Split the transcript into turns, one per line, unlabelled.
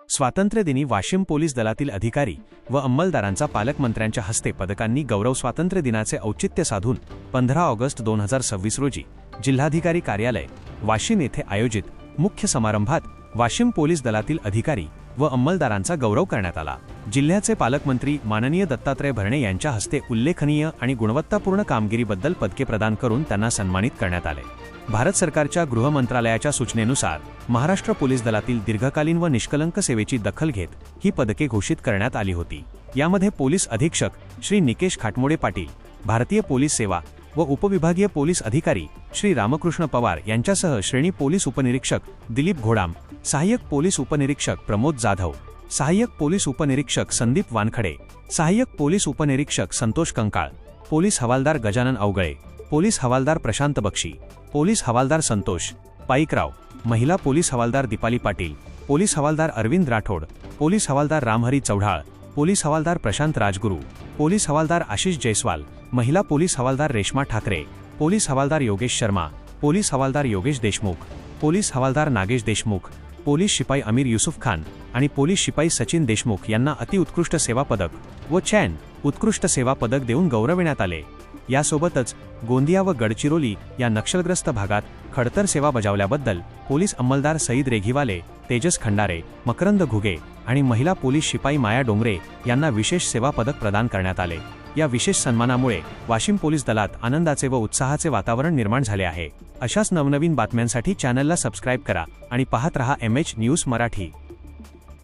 स्वातंत्र्यदिनी वाशिम पोलीस दलातील अधिकारी व अंमलदारांचा पालकमंत्र्यांच्या हस्ते पदकांनी गौरव. स्वातंत्र्य दिनाचे औचित्य साधून 15 ऑगस्ट 2026 रोजी जिल्हाधिकारी कार्यालय वाशिम येथे आयोजित मुख्य समारंभात वाशिम पोलीस दलातील अधिकारी व अंमलदारांचा गौरव करण्यात आला. जिल्ह्याचे पालकमंत्री माननीय दत्तात्रय भरणे यांच्या हस्ते उल्लेखनीय आणि गुणवत्तापूर्ण कामगिरीबद्दल पदके प्रदान करून त्यांना सन्मानित करण्यात आले. भारत सरकारच्या गृह मंत्रालयाच्या सूचनेनुसार महाराष्ट्र पोलीस दलातील दीर्घकालीन व निष्कलंक सेवेची दखल घेत ही पदके घोषित करण्यात आली होती. यामध्ये पोलीस अधीक्षक श्री निकेश खाटमोडे पाटील, भारतीय पोलीस सेवा व उपविभागीय पोलीस अधिकारी श्री रामकृष्ण पवार यांच्यासह श्रेणी पोलीस उपनिरीक्षक दिलीप घोडाम, सहाय्यक पोलीस उपनिरीक्षक प्रमोद जाधव, सहाय्यक पोलीस उपनिरीक्षक संदीप वानखडे, सहाय्यक पोलीस उपनिरीक्षक संतोष कंकाळ, पोलीस हवालदार गजानन अवगळे, पोलीस हवालदार प्रशांत बक्षी, पोलीस हवालदार संतोष पाईकराव, महिला पोलीस हवालदार दीपाली पाटील, पोलीस हवालदार अरविंद राठोड, पोलीस हवालदार रामहरी चौढाळ, पोलीस हवालदार प्रशांत राजगुरू, पोलीस हवालदार आशिष जयस्वाल, महिला पोलीस हवालदार रेश्मा ठाकरे, पोलीस हवालदार योगेश शर्मा, पोलीस हवालदार योगेश देशमुख, पोलीस हवालदार नागेश देशमुख, पोलीस शिपाई अमीर युसुफ खान आणि पोलीस शिपाई सचिन देशमुख यांना अतिउत्कृष्ट सेवा पदक व चैन उत्कृष्ट सेवा पदक देऊन गौरविण्यात आले. यासोबतच गोंदिया व गडचिरोली या नक्षलग्रस्त भागात खडतर सेवा बजावल्याबद्दल पोलीस अंमलदार सईद रेघीवाले, तेजस खंडारे, मकरंद घुगे आणि महिला पोलीस शिपाई माया डोंगरे यांना विशेष सेवा पदक प्रदान करण्यात आले. या विशेष सन्मानामुळे वाशिम पोलीस दलात आनंदाचे व उत्साहाचे वातावरण निर्माण झाले आहे. अशाच नवनवीन बातम्यांसाठी चॅनलला सबस्क्राईब करा आणि पाहत रहा MH न्यूज मराठी.